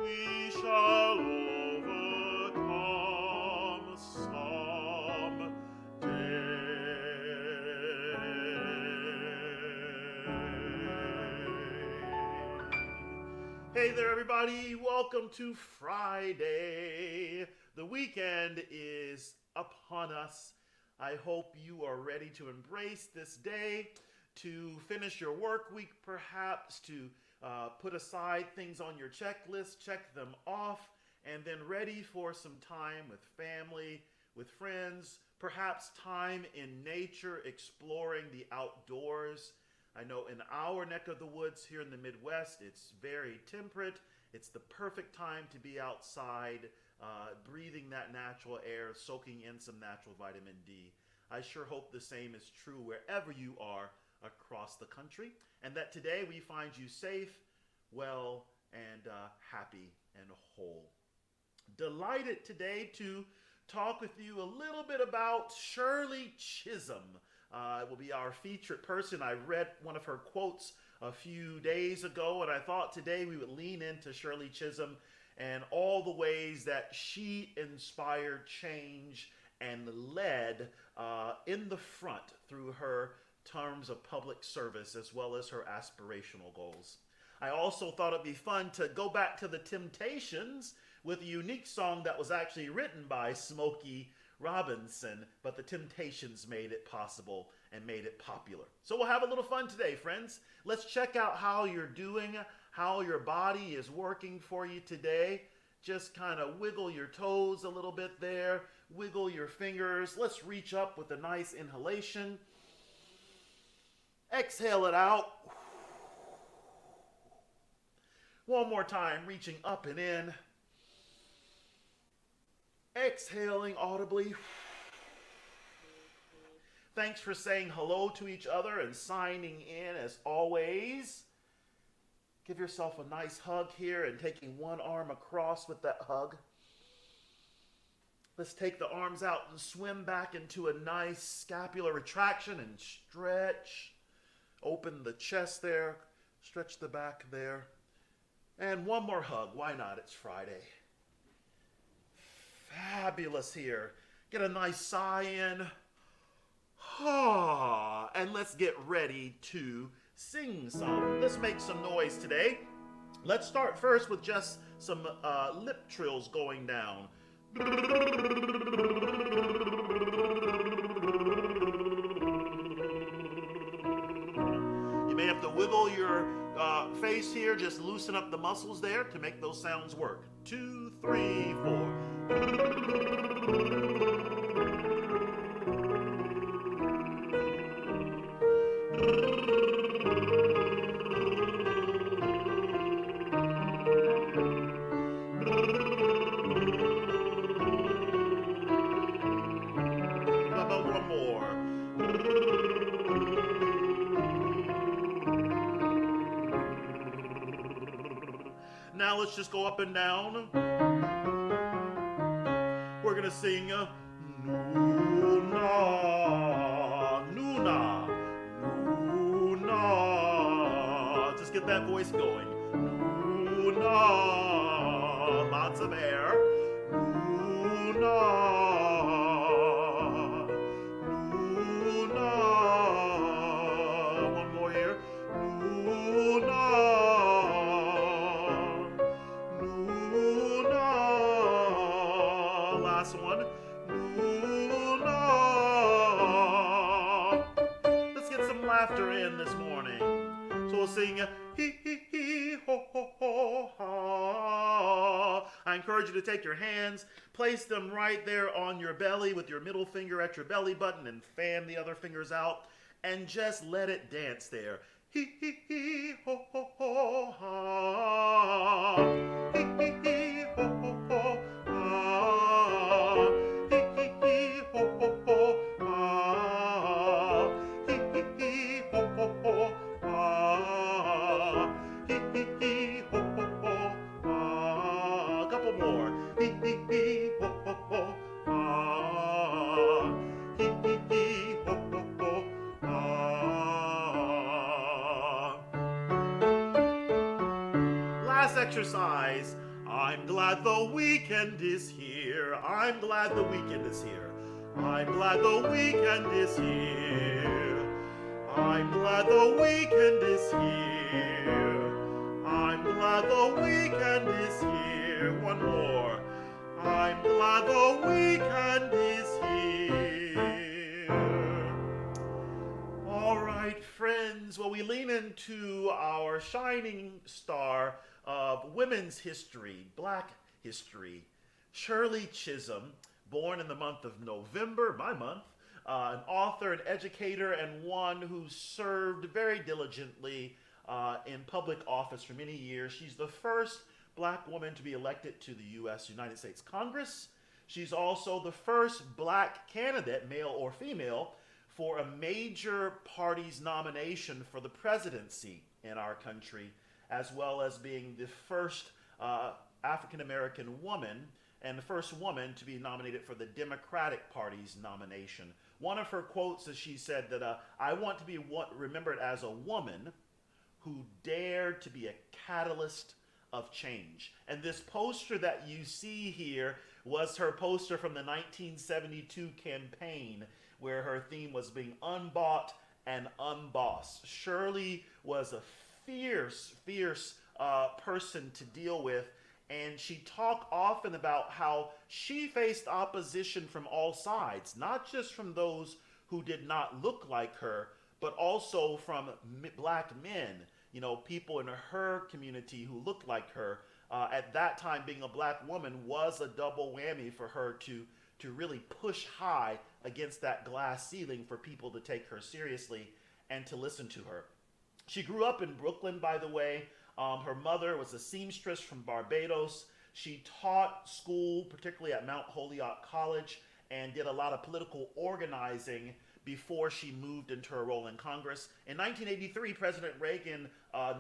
we shall overcome someday. Hey there, everybody. Welcome to Friday. The weekend is upon us. I hope you are ready to embrace this day, to finish your work week perhaps, to put aside things on your checklist, check them off, and then ready for some time with family, with friends, perhaps time in nature, exploring the outdoors. I know in our neck of the woods here in the Midwest, it's very temperate. It's the perfect time to be outside, breathing that natural air, soaking in some natural vitamin D. I sure hope the same is true wherever you are across the country, and that today we find you safe, well, and happy and whole. Delighted today to talk with you a little bit about Shirley Chisholm. It will be our featured person. I read one of her quotes a few days ago, and I thought today we would lean into Shirley Chisholm and all the ways that she inspired change and led in the front through her terms of public service as well as her aspirational goals. I also thought it'd be fun to go back to the Temptations with a unique song that was actually written by Smokey Robinson, but the Temptations made it possible and made it popular. So we'll have a little fun today, friends. Let's check out how you're doing, how your body is working for you today. Just kind of wiggle your toes a little bit there, wiggle your fingers. Let's reach up with a nice inhalation. Exhale it out. One more time, reaching up and in. Exhaling audibly. Thanks for saying hello to each other and signing in as always. Give yourself a nice hug here and taking one arm across with that hug. Let's take the arms out and swim back into a nice scapular retraction and stretch. Open the chest there, stretch the back there. And one more hug. Why not? It's Friday. Fabulous here. Get a nice sigh in. And let's get ready to sing some. Let's make some noise today. Let's start first with just some lip trills going down. You may have to wiggle your face here, just loosen up the muscles there to make those sounds work. 2, 3, 4. How about one more? Now let's just go up and down. We're going to sing Nuna, Nuna, Nuna. Just get that voice going. Nuna, lots of air. Nuna, Nuna. One more here. Nuna. Last one. Luna. Let's get some laughter in this morning. So we'll sing hee hee hee ho ho ho ha. I encourage you to take your hands, place them right there on your belly with your middle finger at your belly button and fan the other fingers out and just let it dance there. Hee hee hee ho ho ho ha. Hee hee hee ho ho ho ha. Hee hee hee ho ho ho ha. Hee hee hee ho ho ho ha. Hee hee hee ho ho ho ha. A couple more. Hee hee hee ho ho ho ha. Hee hee hee ho ho ho ha. Last exercise. I'm glad the weekend is here. I'm glad the weekend is here. I'm glad the weekend is here. I'm glad the weekend is here. I'm glad the weekend is here. One more. I'm glad the weekend is here. All right, friends. Well, we lean into our shining star of women's history, Black history, Shirley Chisholm, born in the month of November, my month, an author, an educator, and one who served very diligently in public office for many years. She's the first Black woman to be elected to the U.S. United States Congress. She's also the first Black candidate, male or female, for a major party's nomination for the presidency in our country, as well as being the first African-American woman and the first woman to be nominated for the Democratic Party's nomination. One of her quotes is she said that, I want to be remembered as a woman who dared to be a catalyst of change. And this poster that you see here was her poster from the 1972 campaign, where her theme was being unbought and unbossed. Shirley was a fierce person to deal with, and she talked often about how she faced opposition from all sides, not just from those who did not look like her, but also from Black men, you know, people in her community who looked like her. At that time, being a Black woman was a double whammy for her to really push high against that glass ceiling for people to take her seriously and to listen to her. She grew up in Brooklyn, by the way. Her mother was a seamstress from Barbados. She taught school, particularly at Mount Holyoke College, and did a lot of political organizing before she moved into her role in Congress. In 1983, President Reagan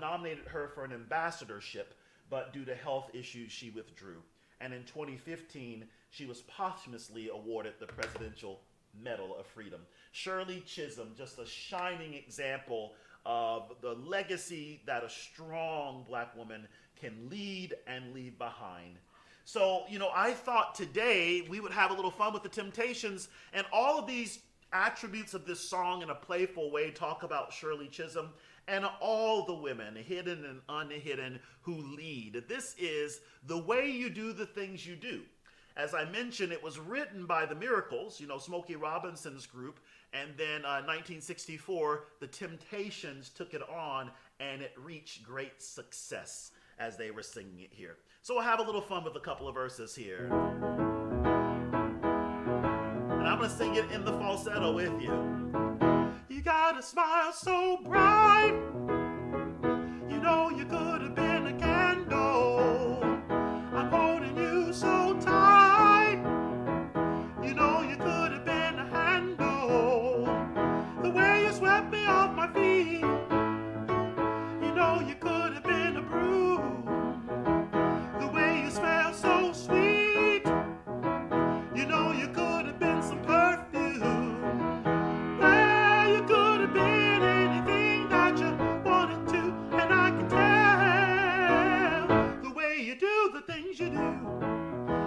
nominated her for an ambassadorship, but due to health issues, she withdrew. And in 2015, she was posthumously awarded the Presidential Medal of Freedom. Shirley Chisholm, just a shining example of the legacy that a strong Black woman can lead and leave behind. So, you know, I thought today we would have a little fun with the Temptations, and all of these attributes of this song in a playful way talk about Shirley Chisholm and all the women, hidden and unhidden, who lead. This is the way you do the things you do. As I mentioned, it was written by the Miracles, you know, Smokey Robinson's group, and then 1964, the Temptations took it on, and it reached great success as they were singing it here. So we'll have a little fun with a couple of verses here. And I'm going to sing it in the falsetto with you. You got a smile so bright, you know you could have been a candle. I'm holding you so tight, you know you could have been a handle. The way you swept me off my feet, you know you could have been a broom. The way you smell so sweet, you know you could have been some perfume. Well, you could have been anything that you wanted to, and I can tell the way you do the things you do.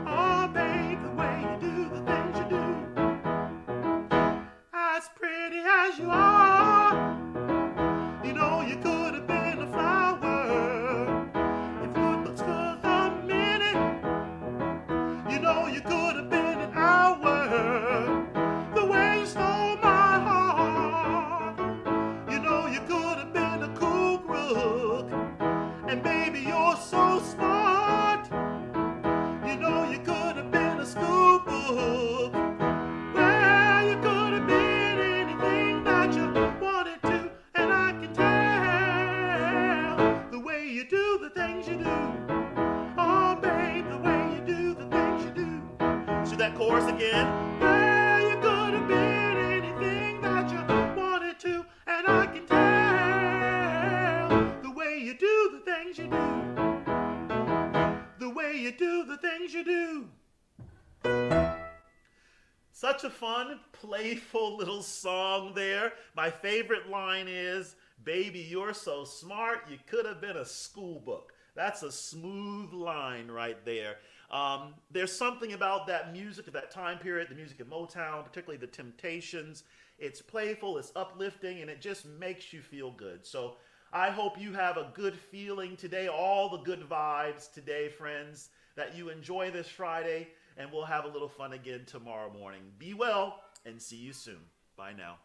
Oh, babe, the way you do the things you do. As pretty as you are, you know you could have been a flower. If good looks good a minute, you know you could have been an hour. The way you stole my heart, you know you could have been a cool crook. And baby, you're so smart, you know you could have been a school book. Well, you could have been anything that you wanted to, and I can tell the way you do the things you do. Oh, babe, the way you do the things you do. See that chorus again? Well, you could have been anything that you wanted to, and I can tell the way you do the things you do. The way you do the things you do. Such a fun, playful little song there. My favorite line is, baby, you're so smart, you could have been a school book. That's a smooth line right there. There's something about that music of that time period, the music of Motown, particularly the Temptations. It's playful, it's uplifting, and it just makes you feel good. So I hope you have a good feeling today, all the good vibes today, friends, that you enjoy this Friday, and we'll have a little fun again tomorrow morning. Be well, and see you soon. Bye now.